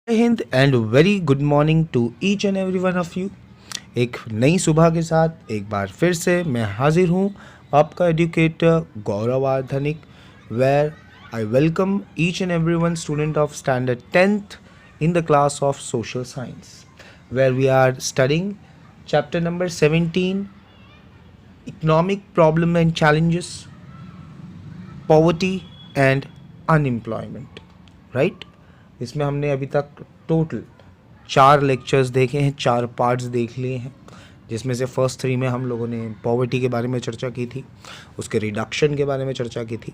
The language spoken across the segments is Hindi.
जय Hind and very good morning to each and every one of you. एक नई सुबह के साथ एक बार फिर से मैं हाजिर हूँ, आपका educator Gaurav Ardhanik, where I welcome each and every one student of standard 10th in the class of social science, where we are studying chapter number 17, economic problem and challenges, poverty and unemployment, right? इसमें हमने अभी तक टोटल 4 लेक्चर्स देखे हैं, 4 पार्ट्स देख लिए हैं, जिसमें से फर्स्ट 3 में हम लोगों ने पॉवर्टी के बारे में चर्चा की थी, उसके रिडक्शन के बारे में चर्चा की थी।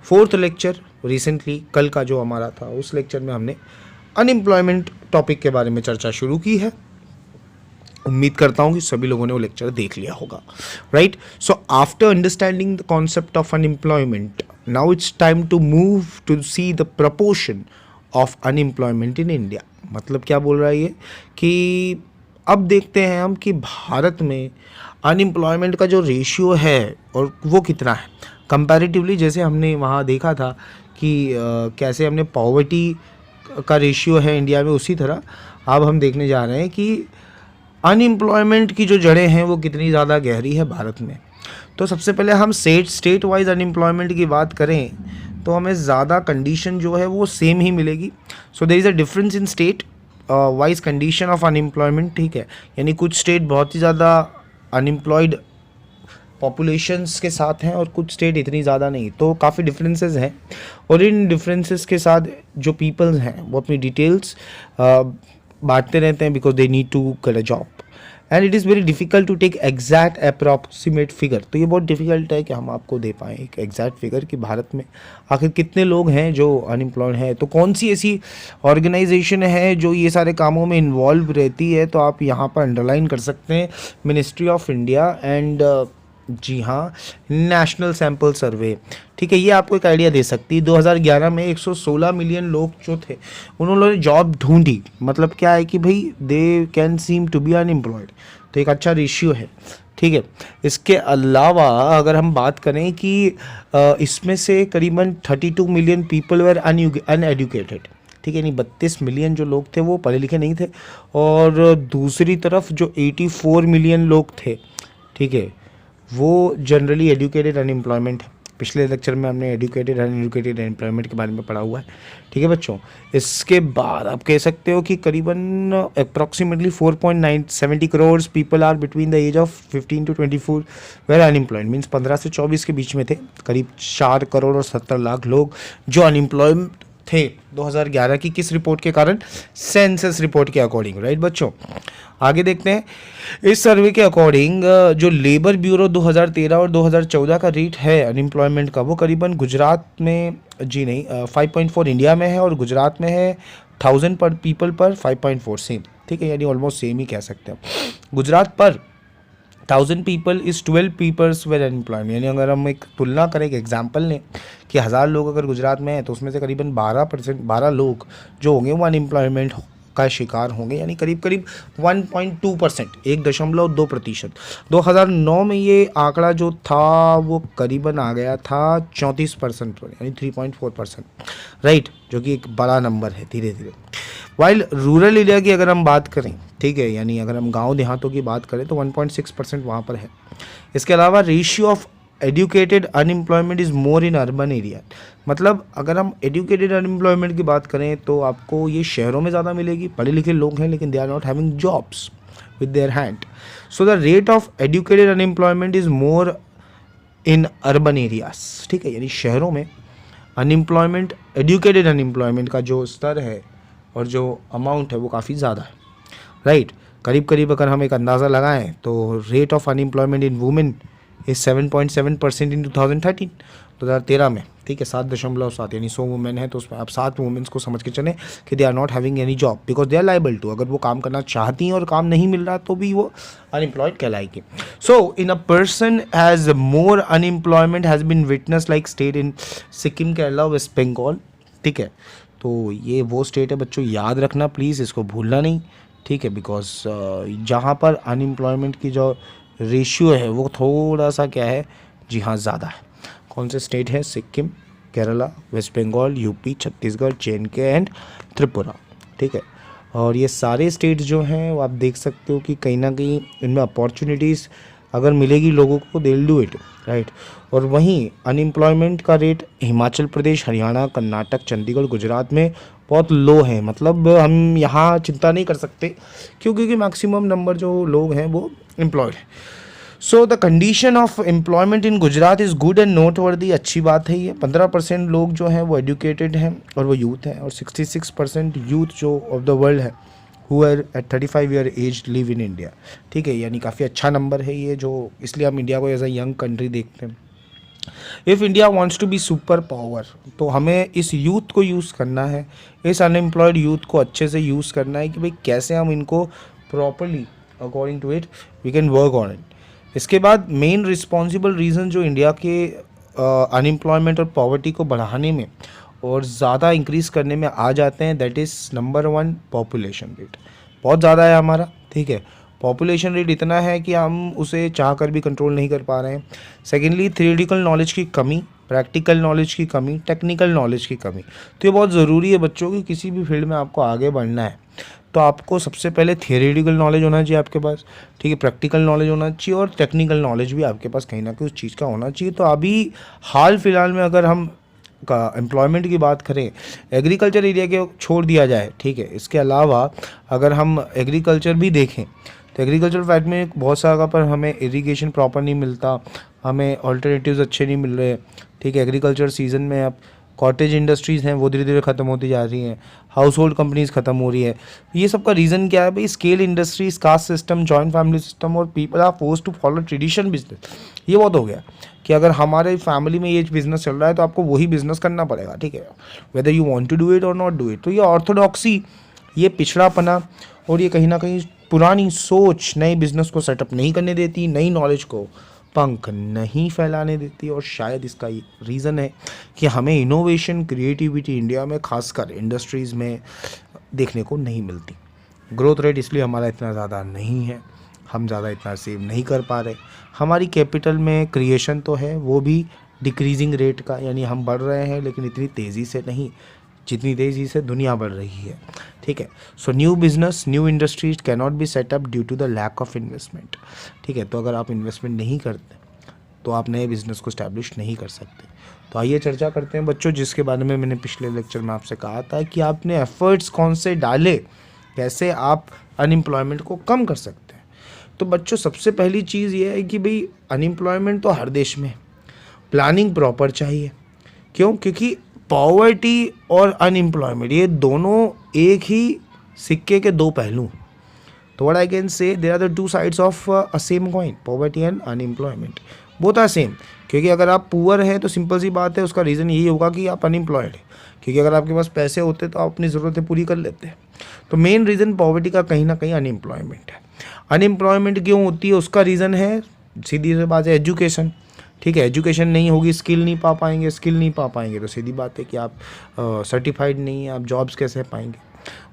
फोर्थ लेक्चर रिसेंटली कल का जो हमारा था, उस लेक्चर में हमने अनएम्प्लॉयमेंट टॉपिक के बारे में चर्चा शुरू की है। उम्मीद करता हूँ कि सभी लोगों ने वो लेक्चर देख लिया होगा, right? So after understanding the concept of unemployment, now it's time to move to see the proportion of unemployment in India. मतलब क्या बोल रहा है ये कि अब देखते हैं हम कि भारत में अनएम्प्लॉयमेंट का जो रेशियो है और वो कितना है कंपैरेटिवली। जैसे हमने वहाँ देखा था कि कैसे हमने पॉवर्टी का रेशियो है इंडिया में, उसी तरह अब हम देखने जा रहे हैं कि अनएम्प्लॉयमेंट की जो जड़ें हैं वो कितनी ज़्यादा गहरी है भारत में। तो सबसे पहले हम स्टेट वाइज अनएम्प्लॉयमेंट की बात करें तो हमें ज़्यादा कंडीशन जो है वो सेम ही मिलेगी। So there is a difference in state wise condition of unemployment, ठीक है। यानी कुछ स्टेट बहुत ही ज़्यादा अनएम्प्लॉयड पॉपुलेशंस के साथ हैं और कुछ स्टेट इतनी ज़्यादा नहीं, तो काफ़ी डिफरेंसेस हैं। और इन डिफरेंसेस के साथ जो पीपल्स हैं वो अपनी डिटेल्स बांटते रहते हैं, because they need to get a job and it is very difficult to take exact approximate figure. तो ये बहुत डिफिकल्ट है कि हम आपको दे पाएँ एक एग्जैक्ट फिगर कि भारत में आखिर कितने लोग हैं जो अनएम्प्लॉयड हैं। तो कौन सी ऐसी ऑर्गेनाइजेशन है जो ये सारे कामों में इन्वॉल्व रहती है, तो आप यहाँ पर अंडरलाइन कर सकते हैं मिनिस्ट्री ऑफ इंडिया एंड जी हाँ, नेशनल सैम्पल सर्वे, ठीक है। ये आपको एक आइडिया दे सकती है। 2011 में 116 मिलियन लोग जो थे उन्होंने जॉब ढूंढी। मतलब क्या है कि भाई they can seem to be unemployed, तो एक अच्छा रेशियो है, ठीक है। इसके अलावा अगर हम बात करें कि इसमें से करीबन 32 मिलियन पीपल वेर अनएडुकेटेड, ठीक है। यानी 32 मिलियन जो लोग थे वो पढ़े लिखे नहीं थे, और दूसरी तरफ जो 84 मिलियन लोग थे, ठीक है, वो जनरली एजुकेटेड अनएम्प्लॉयमेंट है। पिछले लेक्चर में हमने एजुकेटेड अनएजुकेटेड एम्प्लॉयमेंट के बारे में पढ़ा हुआ है, ठीक है बच्चों। इसके बाद आप कह सकते हो कि करीबन approximately 4.970 crore people are between the age of 15 to 24 were unemployed. Means 15 से 24 के बीच में थे करीब 4 करोड़ और 70 लाख लोग जो अनएम्प्लॉयड थे 2011 की किस रिपोर्ट के कारण? सेंसस रिपोर्ट के अकॉर्डिंग, राइट बच्चों। आगे देखते हैं। इस सर्वे के अकॉर्डिंग जो लेबर ब्यूरो 2013 और 2014 का रेट है अनएम्प्लॉयमेंट का, वो करीबन गुजरात में 5.4 इंडिया में है और गुजरात में है 1000 पर पीपल पर 5.4 सेम, ठीक है। यानी ऑलमोस्ट सेम ही कह सकते हैं। गुजरात पर 1000 people is 12 peoples were unemployed. यानी अगर हम एक तुलना करें, एक एग्जाम्पल लें कि 1000 लोग अगर गुजरात में हैं तो उसमें से करीबन 12 लोग जो होंगे वो अनएम्प्लॉयमेंट का शिकार होंगे, यानी करीब करीब 1.2%, 1.2%। 2009 में ये आंकड़ा जो था वो करीबन आ गया था 34% पर, यानी 3.4%, राइट, जो कि एक बड़ा नंबर है धीरे धीरे। वाइल रूरल एरिया की अगर हम बात करें, ठीक है, यानी अगर हम गांव देहातों की बात करें तो 1.6% वहाँ पर है। इसके अलावा ratio of educated unemployment is more in urban area. मतलब अगर हम एजुकेटेड अनएम्प्लॉयमेंट की बात करें तो आपको ये शहरों में ज़्यादा मिलेगी। पढ़े लिखे लोग हैं लेकिन they are not having jobs with their hand. So the rate of educated unemployment is more in urban areas, ठीक है। यानी शहरों में अनएम्प्लॉयमेंट, एजुकेटेड अनएम्प्लॉयमेंट का जो स्तर है और जो अमाउंट है वो काफ़ी ज़्यादा है, राइट। करीब करीब अगर हम एक अंदाज़ा लगाएं तो rate of unemployment in women is 7.7% इन 2013 में, ठीक है, 7.7, यानी 100 वुमेन है तो उसमें आप 7 वुमेन्स को समझ के चलें कि they are not having any job because they are liable to. अगर वो काम करना चाहती हैं और काम नहीं मिल रहा तो भी वो अनएम्प्लॉयड कहलाएगी। So in a person has more unemployment has been witness like state in Sikkim, Kerala, West Bengal, ठीक है। तो ये वो स्टेट है बच्चों, याद रखना प्लीज़, इसको भूलना नहीं, ठीक है। बिकॉज जहाँ पर अनएम्प्लॉयमेंट की जो रेशियो है वो थोड़ा सा क्या है, जी हाँ, ज़्यादा है। कौन से स्टेट है? सिक्किम, केरला, वेस्ट बंगाल, यूपी, छत्तीसगढ़, जे.एंड.के एंड त्रिपुरा, ठीक है। और ये सारे स्टेट्स जो हैं वो आप देख सकते हो कि कहीं ना कहीं इनमें अपॉर्चुनिटीज़ अगर मिलेगी लोगों को, they will do it, right. और वहीं अनएम्प्लॉयमेंट का रेट हिमाचल प्रदेश, हरियाणा, कर्नाटक, चंडीगढ़, गुजरात में बहुत लो है। मतलब हम यहाँ चिंता नहीं कर सकते, क्योंकि मैक्सिमम नंबर जो लोग हैं वो एम्प्लॉयड हैं। So the condition of employment in Gujarat is good and note वर्दी, अच्छी बात है ये। 15% लोग जो हैं वो एजुकेटेड हैं और वो यूथ हैं, और 66% यूथ जो ऑफ द वर्ल्ड है who are at 35 year age live in India, ठीक है। यानी काफ़ी अच्छा नंबर है ये, जो इसलिए हम इंडिया को एज अ यंग कंट्री देखते हैं। If India wants to be super power, तो हमें इस यूथ को यूज़ करना है, इस अनएम्प्लॉयड यूथ को अच्छे से यूज़ करना है कि भाई कैसे हम इनको properly according to it we can work on it. इसके बाद मेन रिस्पॉन्सिबल रीज़न जो इंडिया के अनएम्प्लॉयमेंट और पॉवर्टी को बढ़ाने में और ज़्यादा इंक्रीज़ करने में आ जाते हैं, that is number 1 population rate. बहुत ज़्यादा है हमारा, ठीक है। पॉपुलेशन रेट इतना है कि हम उसे चाह कर भी कंट्रोल नहीं कर पा रहे हैं। सेकेंडली, थियोरेटिकल नॉलेज की कमी, प्रैक्टिकल नॉलेज की कमी, टेक्निकल नॉलेज की कमी। तो ये बहुत ज़रूरी है बच्चों की, किसी भी फील्ड में आपको आगे बढ़ना है तो आपको सबसे पहले थियोरेटिकल नॉलेज होना चाहिए आपके पास, ठीक है, प्रैक्टिकल नॉलेज होना चाहिए, और टेक्निकल नॉलेज भी आपके पास कहीं ना कहीं उस चीज़ का होना चाहिए। तो अभी हाल फिलहाल में अगर हम का एम्प्लॉयमेंट की बात करें, एग्रीकल्चर एरिया के छोड़ दिया जाए, ठीक है, इसके अलावा अगर हम एग्रीकल्चर भी देखें तो एग्रीकल्चर फैक्ट में बहुत सारा पर हमें इरिगेशन प्रॉपर नहीं मिलता, हमें ऑल्टरनेटिव्स अच्छे नहीं मिल रहे, ठीक है। एग्रीकल्चर सीज़न में अब कॉटेज इंडस्ट्रीज़ हैं वो धीरे धीरे ख़त्म होती जा रही हैं, हाउस होल्ड कंपनीज़ ख़त्म हो रही है। ये सब का रीज़न क्या है भाई? Scale industries, caste system, joint family system, और people are force to follow tradition business. ये बहुत हो गया कि अगर हमारे फैमिली में ये बिज़नेस चल रहा है तो आपको वही बिज़नेस करना पड़ेगा, ठीक है, whether you want to do it और नॉट डू इट। तो ये ऑर्थोडॉक्सी, ये पिछड़ापना और ये कहीं ना कहीं पुरानी सोच नए बिज़नेस को सेटअप नहीं करने देती, नई नॉलेज को पंख नहीं फैलाने देती, और शायद इसका रीज़न है कि हमें इनोवेशन, क्रिएटिविटी इंडिया में खासकर इंडस्ट्रीज़ में देखने को नहीं मिलती। ग्रोथ रेट इसलिए हमारा इतना ज़्यादा नहीं है, हम ज़्यादा इतना सेव नहीं कर पा रहे। हमारी कैपिटल में क्रिएशन तो है, वो भी डिक्रीजिंग रेट का, यानी हम बढ़ रहे हैं लेकिन इतनी तेज़ी से नहीं जितनी तेज़ी से दुनिया बढ़ रही है, ठीक है। So new business, new industries can not be set up due to the lack of investment, ठीक है। तो अगर आप इन्वेस्टमेंट नहीं करते तो आप नए बिज़नेस को स्टैब्लिश नहीं कर सकते। तो आइए चर्चा करते हैं बच्चों, जिसके बारे में मैंने पिछले लेक्चर में आपसे कहा था कि आपने एफर्ट्स कौन से डाले, कैसे आप अनएम्प्लॉयमेंट को कम कर सकते हैं। तो बच्चों सबसे पहली चीज़ ये है कि भाई अनएम्प्लॉयमेंट तो हर देश में, प्लानिंग प्रॉपर चाहिए। क्यों? क्योंकि पॉवर्टी और अनएम्प्लॉयमेंट ये दोनों एक ही सिक्के के दो पहलू। तो what I can say, there are the two sides of a same coin, poverty and unemployment, both are same. क्योंकि अगर आप पुअर हैं तो सिंपल सी बात है, उसका रीज़न यही होगा कि आप अनएम्प्लॉयड हैं। क्योंकि अगर आपके पास पैसे होते तो आप अपनी ज़रूरतें पूरी कर लेते हैं। तो मेन रीज़न पॉवर्टी का कहीं ना कहीं अनएम्प्लॉयमेंट है। अनएम्प्लॉयमेंट क्यों होती है उसका रीज़न है, सीधी सी बात है, एजुकेशन, ठीक है। एजुकेशन नहीं होगी, स्किल नहीं पा पाएंगे, स्किल नहीं पा पाएंगे तो सीधी बात है कि आप सर्टिफाइड नहीं हैं, आप जॉब्स कैसे पाएंगे।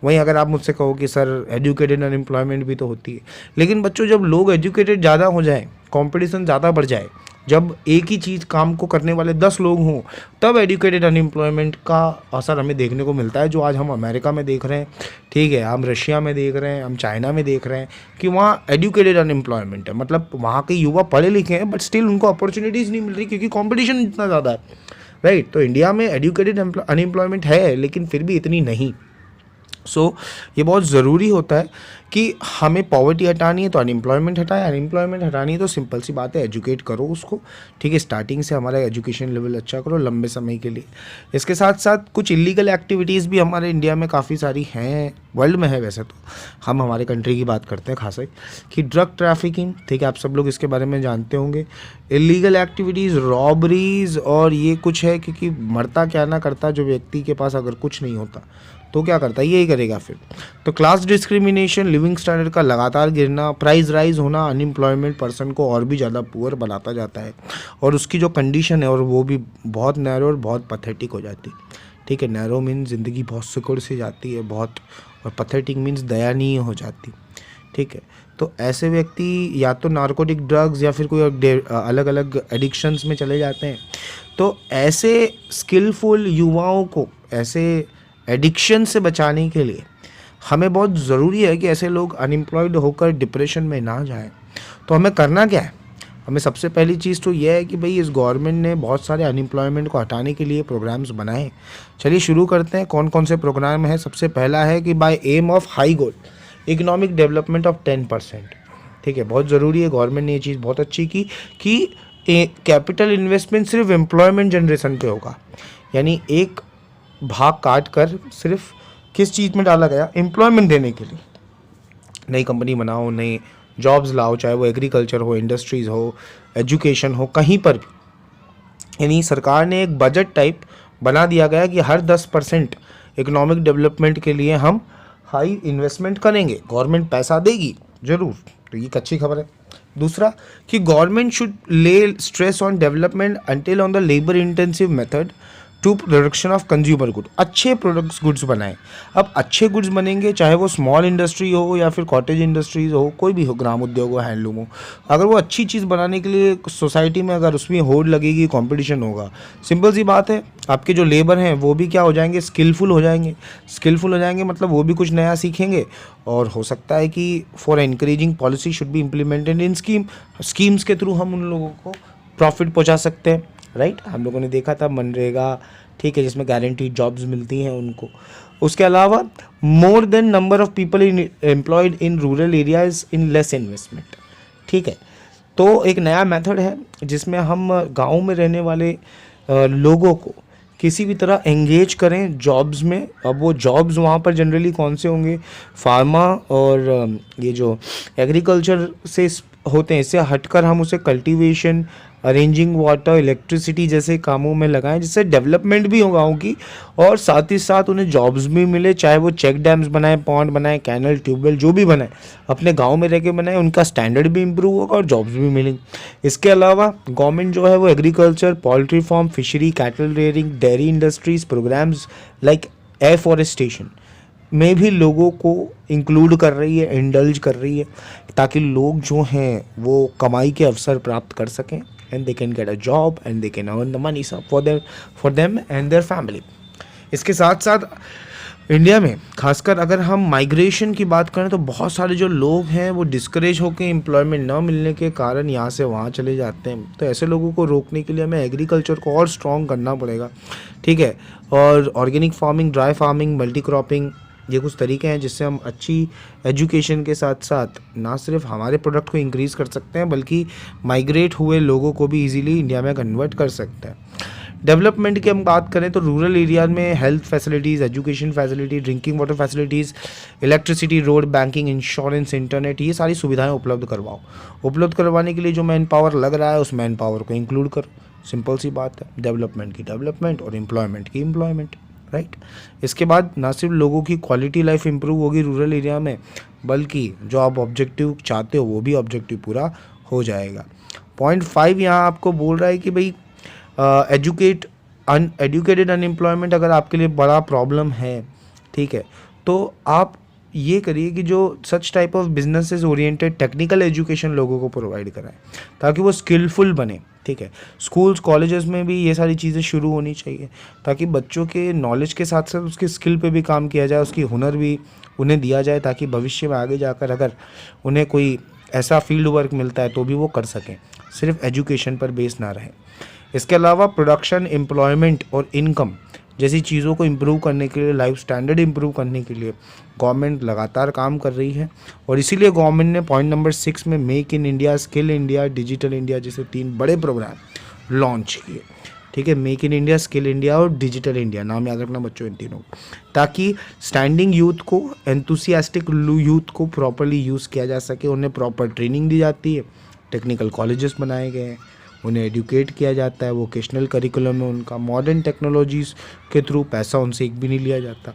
वहीं अगर आप मुझसे कहो कि सर एजुकेटेड अनएम्प्लॉयमेंट भी तो होती है, लेकिन बच्चों जब लोग एजुकेटेड ज़्यादा हो जाए, कंपटीशन ज़्यादा बढ़ जाए, जब एक ही चीज़ काम को करने वाले 10 लोग हों, तब एजुकेटेड अनएम्प्लॉयमेंट का असर हमें देखने को मिलता है, जो आज हम अमेरिका में देख रहे हैं, ठीक है, हम रशिया में देख रहे हैं, हम चाइना में देख रहे हैं कि वहाँ एजुकेटेड अनएम्प्लॉयमेंट है। मतलब वहाँ के युवा पढ़े लिखे हैं बट स्टिल उनको अपॉर्चुनिटीज़ नहीं मिल रही क्योंकि कॉम्पिटिशन इतना ज़्यादा है, राइट। तो इंडिया में एजुकेटेड अनएम्प्लॉयमेंट है लेकिन फिर भी इतनी नहीं। सो ये बहुत ज़रूरी होता है कि हमें पॉवर्टी हटानी है तो अनएम्प्लॉयमेंट हटाएं, अनएम्प्लॉयमेंट हटानी है तो सिंपल सी बात है एजुकेट करो उसको, ठीक है। स्टार्टिंग से हमारा एजुकेशन लेवल अच्छा करो लंबे समय के लिए। इसके साथ साथ कुछ इलीगल एक्टिविटीज़ भी हमारे इंडिया में काफ़ी सारी हैं, वर्ल्ड में है वैसे तो, हम हमारे कंट्री की बात करते हैं खास कि ड्रग ट्रैफिकिंग, ठीक है, आप सब लोग इसके बारे में जानते होंगे। इलीगल एक्टिविटीज़, रॉबरीज़, और ये कुछ है क्योंकि मरता क्या ना करता जो व्यक्ति के पास अगर कुछ नहीं होता तो क्या करता है, यही करेगा फिर। तो क्लास डिस्क्रिमिनेशन, लिविंग स्टैंडर्ड का लगातार गिरना, प्राइस राइज होना, अनएम्प्लॉयमेंट पर्सन को और भी ज़्यादा पुअर बनाता जाता है, और उसकी जो कंडीशन है और वो भी बहुत नैरो और बहुत पथेटिक हो जाती है, ठीक है। नैरो मीन्स ज़िंदगी बहुत सिकुड़ से जाती है बहुत, और पथेटिक मीन्स दयनीय हो जाती, ठीक है। तो ऐसे व्यक्ति या तो नार्कोटिक ड्रग्स या फिर कोई अलग अलग एडिक्शंस में चले जाते हैं। तो ऐसे स्किलफुल युवाओं को ऐसे एडिक्शन से बचाने के लिए हमें बहुत ज़रूरी है कि ऐसे लोग अनएम्प्लॉयड होकर डिप्रेशन में ना जाएं। तो हमें करना क्या है? हमें सबसे पहली चीज़ तो यह है कि भाई इस गवर्नमेंट ने बहुत सारे अनएम्प्लॉयमेंट को हटाने के लिए प्रोग्राम्स बनाए। चलिए शुरू करते हैं, कौन कौन से प्रोग्राम हैं। सबसे पहला है कि by aim of high goal economic development of 10%। ठीक है, बहुत ज़रूरी है। गवर्नमेंट ने ये चीज़ बहुत अच्छी की कि कैपिटल इन्वेस्टमेंट सिर्फ एम्प्लॉयमेंट जनरेशन पे होगा, यानी एक भाग काट कर सिर्फ किस चीज़ में डाला गया, एम्प्लॉयमेंट देने के लिए। नई कंपनी बनाओ, नए जॉब्स लाओ, चाहे वो एग्रीकल्चर हो, इंडस्ट्रीज़ हो, एजुकेशन हो, कहीं पर भी। यानी सरकार ने एक बजट टाइप बना दिया गया कि हर 10% इकोनॉमिक डेवलपमेंट के लिए हम हाई इन्वेस्टमेंट करेंगे, गवर्नमेंट पैसा देगी ज़रूर। तो ये एक अच्छी खबर है। दूसरा कि government should lay stress on development until on the labour intensive method to production of consumer good. अच्छे प्रोडक्ट्स गुड्स बनाएं। अब अच्छे गुड्स बनेंगे, चाहे वो स्मॉल इंडस्ट्री हो या फिर कॉटेज इंडस्ट्रीज हो, कोई भी हो, ग्राम उद्योग हो, हैंडलूम हो, अगर वो अच्छी चीज़ बनाने के लिए सोसाइटी में अगर उसमें होड़ लगेगी, कंपटीशन होगा, सिंपल सी बात है, आपके जो लेबर हैं वो भी क्या हो जाएंगे, स्किलफुल हो जाएंगे। स्किलफुल हो जाएंगे मतलब वो भी कुछ नया सीखेंगे, और हो सकता है कि for encouraging policy should be implemented in schemes के थ्रू हम उन लोगों को प्रॉफिट पहुंचा सकते हैं। राइट, हम लोगों ने देखा था मनरेगा, ठीक है, जिसमें गारंटीड जॉब्स मिलती हैं उनको। उसके अलावा more than number of people in employed in rural areas in less investment. ठीक है, तो एक नया मेथड है जिसमें हम गाँव में रहने वाले लोगों को किसी भी तरह एंगेज करें जॉब्स में। अब वो जॉब्स वहाँ पर जनरली कौन से होंगे, फार्मा और ये जो एग्रीकल्चर से होते हैं, इससे हटकर हम उसे कल्टीवेशन, अरेंजिंग वाटर, इलेक्ट्रिसिटी जैसे कामों में लगाएं, जिससे डेवलपमेंट भी हो गाँव की और साथ ही साथ उन्हें जॉब्स भी मिले। चाहे वो चेक डैम्स बनाएं, पॉन्ड बनाएं, कैनल, ट्यूबवेल जो भी बनाएं, अपने गांव में रह के बनाएं, उनका स्टैंडर्ड भी इम्प्रूव होगा और जॉब्स भी मिलेंगे। इसके अलावा गवर्नमेंट जो है वो agriculture, poultry farm, fishery, cattle rearing, dairy industries programmes like afforestation में भी लोगों को इंक्लूड कर रही है, इंडल्ज कर रही है, ताकि लोग जो हैं वो कमाई के अवसर प्राप्त कर सकें, and they can get a job and they can earn the money for them and their family. इसके साथ साथ इंडिया में खासकर अगर हम माइग्रेशन की बात करें तो बहुत सारे जो लोग हैं वो डिस्करेज होकर एम्प्लॉयमेंट ना मिलने के कारण यहाँ से वहाँ चले जाते हैं। तो ऐसे लोगों को रोकने के लिए हमें एग्रीकल्चर को और स्ट्रॉन्ग करना पड़ेगा। ठीक है, और organic farming, dry farming, multi cropping, ये कुछ तरीके हैं जिससे हम अच्छी एजुकेशन के साथ साथ ना सिर्फ हमारे प्रोडक्ट को इंक्रीज़ कर सकते हैं बल्कि माइग्रेट हुए लोगों को भी इजीली इंडिया में कन्वर्ट कर सकते हैं। डेवलपमेंट की हम बात करें तो रूरल एरिया में health facilities, education facility, drinking water facilities, electricity, road, banking, insurance, internet, ये सारी सुविधाएं उपलब्ध करवाओ। उपलब्ध करवाने के लिए जो मैन पावर लग रहा है उस मैन पावर को इंक्लूड करो। सिंपल सी बात है, डेवलपमेंट की डेवलपमेंट और एम्प्लॉयमेंट की एम्प्लॉयमेंट। राइट, इसके बाद ना सिर्फ लोगों की क्वालिटी लाइफ इंप्रूव होगी रूरल एरिया में, बल्कि जो आप ऑब्जेक्टिव चाहते हो वो भी ऑब्जेक्टिव पूरा हो जाएगा। पॉइंट 5 यहाँ आपको बोल रहा है कि भाई एजुकेटेड अनएम्प्लॉयमेंट अगर आपके लिए बड़ा प्रॉब्लम है, ठीक है, तो आप ये करिए कि जो such type of businesses oriented technical education लोगों को प्रोवाइड कराएं ताकि वो स्किलफुल बने। ठीक है, स्कूल्स कॉलेजेस में भी ये सारी चीज़ें शुरू होनी चाहिए ताकि बच्चों के नॉलेज के साथ साथ उसके स्किल पे भी काम किया जाए, उसकी हुनर भी उन्हें दिया जाए ताकि भविष्य में आगे जाकर अगर उन्हें कोई ऐसा फील्ड वर्क मिलता है तो भी वो कर सकें, सिर्फ एजुकेशन पर बेस ना रहे। इसके अलावा प्रोडक्शन, एम्प्लॉयमेंट और इनकम जैसी चीज़ों को इम्प्रूव करने के लिए, लाइफ स्टैंडर्ड इम्प्रूव करने के लिए गवर्नमेंट लगातार काम कर रही है और इसीलिए गवर्नमेंट ने पॉइंट नंबर 6 में make in India, skill India, digital India जैसे 3 बड़े प्रोग्राम लॉन्च किए। ठीक है, make in India, skill India और डिजिटल इंडिया, नाम याद रखना बच्चों इन तीनों, ताकि स्टैंडिंग यूथ को, एंथुसियास्टिक यूथ को प्रॉपरली यूज़ किया जा सके। उन्हें प्रॉपर ट्रेनिंग दी जाती है, टेक्निकल कॉलेजेस बनाए गए हैं, उन्हें एडुकेट किया जाता है, वोकेशनल करिकुलम में उनका मॉडर्न टेक्नोलॉजीज़ के थ्रू पैसा उनसे एक भी नहीं लिया जाता।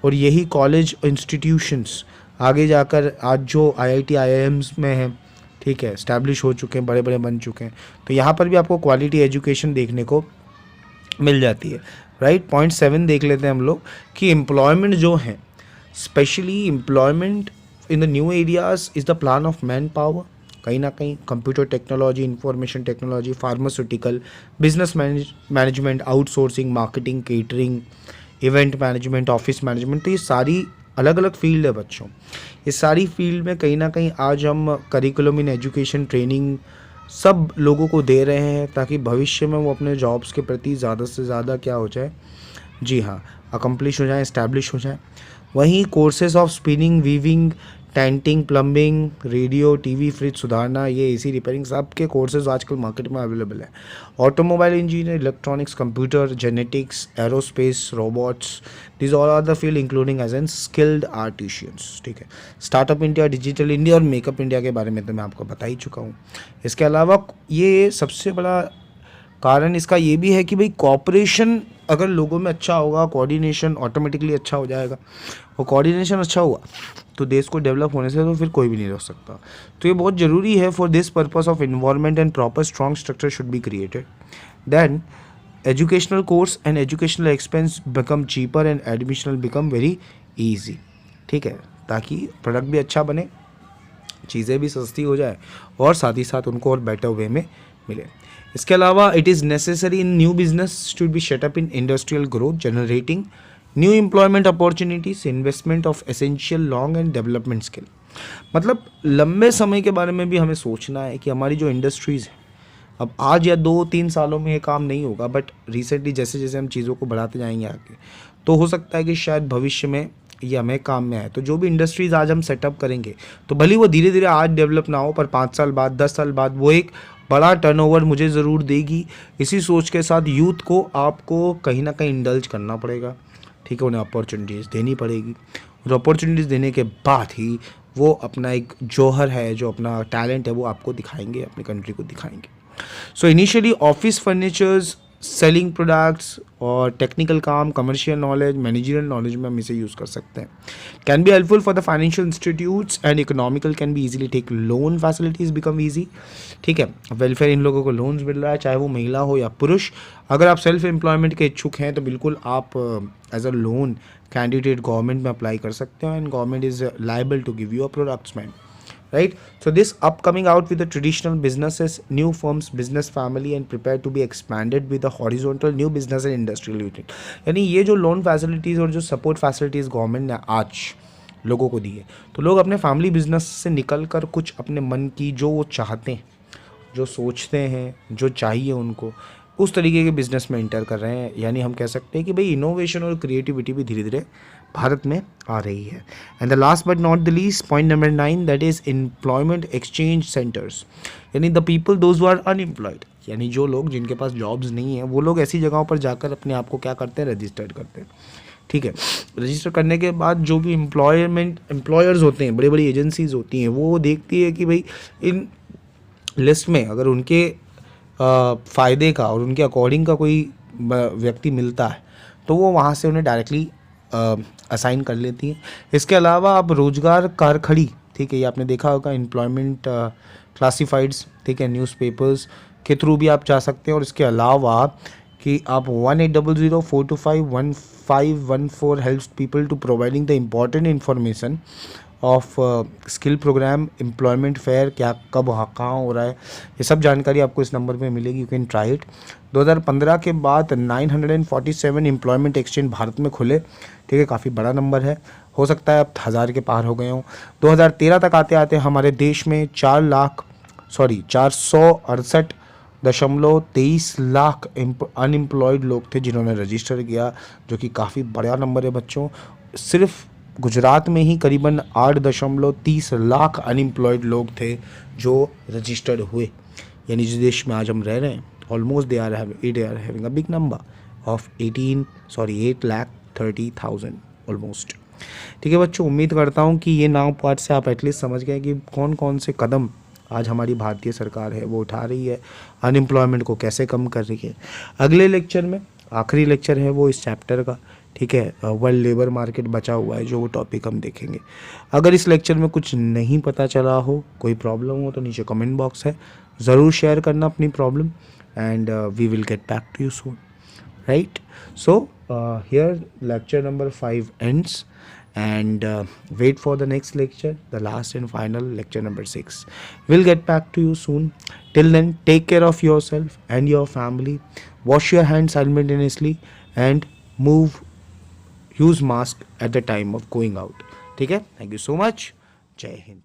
और यही कॉलेज इंस्टीट्यूशंस आगे जाकर आज जो IIT IIMs में हैं, ठीक है, इस्टेब्लिश हो चुके हैं, बड़े बड़े बन चुके हैं, तो यहाँ पर भी आपको क्वालिटी एजुकेशन देखने को मिल जाती है। राइट, पॉइंट 7 देख लेते हैं हम लोग कि एम्प्लॉयमेंट जो है, specially employment in the new areas is the plan of man power. कहीं ना कहीं computer technology, information technology, pharmaceutical, business management, outsourcing, marketing, catering, event management, office management, तो ये सारी अलग अलग फील्ड है बच्चों। इस सारी फील्ड में कहीं ना कहीं आज हम करिकुलम इन एजुकेशन ट्रेनिंग सब लोगों को दे रहे हैं ताकि भविष्य में वो अपने जॉब्स के प्रति ज़्यादा से ज़्यादा क्या हो जाए, जी हाँ, अकम्प्लिश हो जाए, इस्टेब्लिश हो जाए। वहीं courses of spinning, weaving, tenting, plumbing, radio, TV, fridge सुधारना, ये एसी रिपेयरिंग, सब के कोर्सेज आजकल मार्केट में अवेलेबल है। Automobile engineer, electronics, computer, genetics, aerospace, robots, this all are the field including as an skilled artisans. ठीक है, स्टार्टअप इंडिया, डिजिटल इंडिया और मेकअप इंडिया के बारे में तो मैं आपको बता ही चुका हूँ। इसके अलावा ये सबसे बड़ा कारण इसका ये भी है कि भाई कॉपरेशन अगर लोगों में अच्छा होगा, कोऑर्डिनेशन ऑटोमेटिकली अच्छा हो जाएगा। और कोऑर्डिनेशन अच्छा हुआ तो देश को डेवलप होने से तो फिर कोई भी नहीं रोक सकता। तो ये बहुत ज़रूरी है। For this purpose of environment and proper strong structure should be created, then educational course and educational expense become cheaper and admissional become very easy. ठीक है, ताकि प्रोडक्ट भी अच्छा बने, चीज़ें भी सस्ती हो जाए और साथ ही साथ उनको और बेटर वे में मिले। इसके अलावा it is necessary in new business to be set up in industrial growth, generating new employment opportunities, investment of essential long and development skill. मतलब लंबे समय के बारे में भी हमें सोचना है कि हमारी जो इंडस्ट्रीज़ है, अब आज या 2-3 सालों में ये काम नहीं होगा, बट रिसेंटली जैसे जैसे हम चीज़ों को बढ़ाते जाएंगे आगे, तो हो सकता है कि शायद भविष्य में ये हमें काम में आए। तो जो भी इंडस्ट्रीज़ आज हम सेटअप करेंगे, तो भले वो धीरे धीरे आज डेवलप ना हो, पर 5 साल बाद, 10 साल बाद वो एक बड़ा टर्नओवर मुझे ज़रूर देगी। इसी सोच के साथ यूथ को आपको कहीं ना कहीं इंडल्ज करना पड़ेगा। ठीक है, उन्हें अपॉर्चुनिटीज़ देनी पड़ेगी और अपॉर्चुनिटीज़ देने के बाद ही वो अपना एक जौहर है, जो अपना टैलेंट है, वो आपको दिखाएंगे, अपनी कंट्री को दिखाएंगे। So initially office furnitures, selling products और टेक्निकल काम, कमर्शियल नॉलेज, मैनेजरियल नॉलेज में हम इसे यूज़ कर सकते हैं। Can be helpful for the financial institutes and economical, can be easily take loan, facilities become easy. ठीक है, वेलफेयर, इन लोगों को लोन्स मिल रहा है, चाहे वो महिला हो या पुरुष। अगर आप सेल्फ एम्प्लॉयमेंट के इच्छुक हैं तो बिल्कुल आप as a loan candidate government में अप्लाई कर सकते हो, and government is liable to give you a products man, right? So this upcoming out with the traditional businesses, new firms, business family and prepared to be expanded with the horizontal new business and industrial unit। यानी ये जो लोन फैसिलिटीज़ और जो सपोर्ट फैसिलिटीज़ गवर्नमेंट ने आज लोगों को दी है, तो लोग अपने फैमिली बिजनेस से निकल कर कुछ अपने मन की जो वो चाहते हैं, जो सोचते हैं, जो चाहिए उनको, उस तरीके के बिजनेस में इंटर कर रहे हैं। यानी हम कह सकते हैं कि भाई इनोवेशन और क्रिएटिविटी भी धीरे धीरे भारत में आ रही है। And the last but not the least, point number 9, that is employment exchange centres. यानी the people those who are unemployed, यानी जो लोग जिनके पास जॉब्स नहीं है, वो लोग ऐसी जगहों पर जाकर अपने आप को क्या करते हैं, रजिस्टर्ड करते हैं। ठीक है, रजिस्टर करने के बाद जो भी एम्प्लॉयर्स होते हैं, बड़ी बड़ी एजेंसीज होती हैं, वो देखती है कि भाई इन लिस्ट में अगर उनके फ़ायदे का और उनके अकॉर्डिंग का कोई व्यक्ति मिलता है, तो वो वहाँ से उन्हें डायरेक्टली असाइन कर लेती हैं। इसके अलावा आप रोजगार कारखड़ी, ठीक है, ये आपने देखा होगा, एम्प्लॉयमेंट क्लासीफाइड्स, ठीक है, न्यूज़पेपर्स के थ्रू भी आप जा सकते हैं। और इसके अलावा कि आप 1800-425-1514 helps people to providing the important information of skill programme, employment fair, क्या कब कहाँ हो रहा है, ये सब जानकारी आपको इस नंबर पे मिलेगी। You can try it. 2015 के बाद 947 एम्प्लॉयमेंट एक्सचेंज भारत में खुले, ठीक है, काफ़ी बड़ा नंबर है, हो सकता है अब 1000 के पार हो गए हों। 2013 तक आते आते हमारे देश में 468.23 लाख अनएम्प्लॉयड लोग थे जिन्होंने रजिस्टर किया, जो कि काफ़ी बड़ा नंबर है बच्चों। सिर्फ गुजरात में ही करीबन 8.30 लाख अनएम्प्लॉयड लोग थे जो रजिस्टर्ड हुए। यानी जिस देश में आज हम रह रहे हैं, almost they are having a big number of 8,30,000 almost. ठीक है बच्चों, उम्मीद करता हूँ कि ये नाव पाठ से आप एटलीस्ट समझ गए कि कौन कौन से कदम आज हमारी भारतीय सरकार है वो उठा रही है, अनएम्प्लॉयमेंट को कैसे कम कर रही है। अगले लेक्चर में, आखिरी लेक्चर है वो इस चैप्टर का, ठीक है, वर्ल्ड लेबर मार्केट बचा हुआ है, जो वो टॉपिक हम देखेंगे। अगर इस लेक्चर में कुछ नहीं पता चला हो, कोई प्रॉब्लम हो, तो नीचे कमेंट बॉक्स है, ज़रूर शेयर करना अपनी problem, and we will get back to you soon, right. So here lecture number 5 ends, and wait for the next lecture, the last and final lecture number 6. We'll get back to you soon. Till then, take care of yourself and your family, wash your hands simultaneously, and move use mask at the time of going out. ठीक है, थैंक यू सो मच, जय हिंद।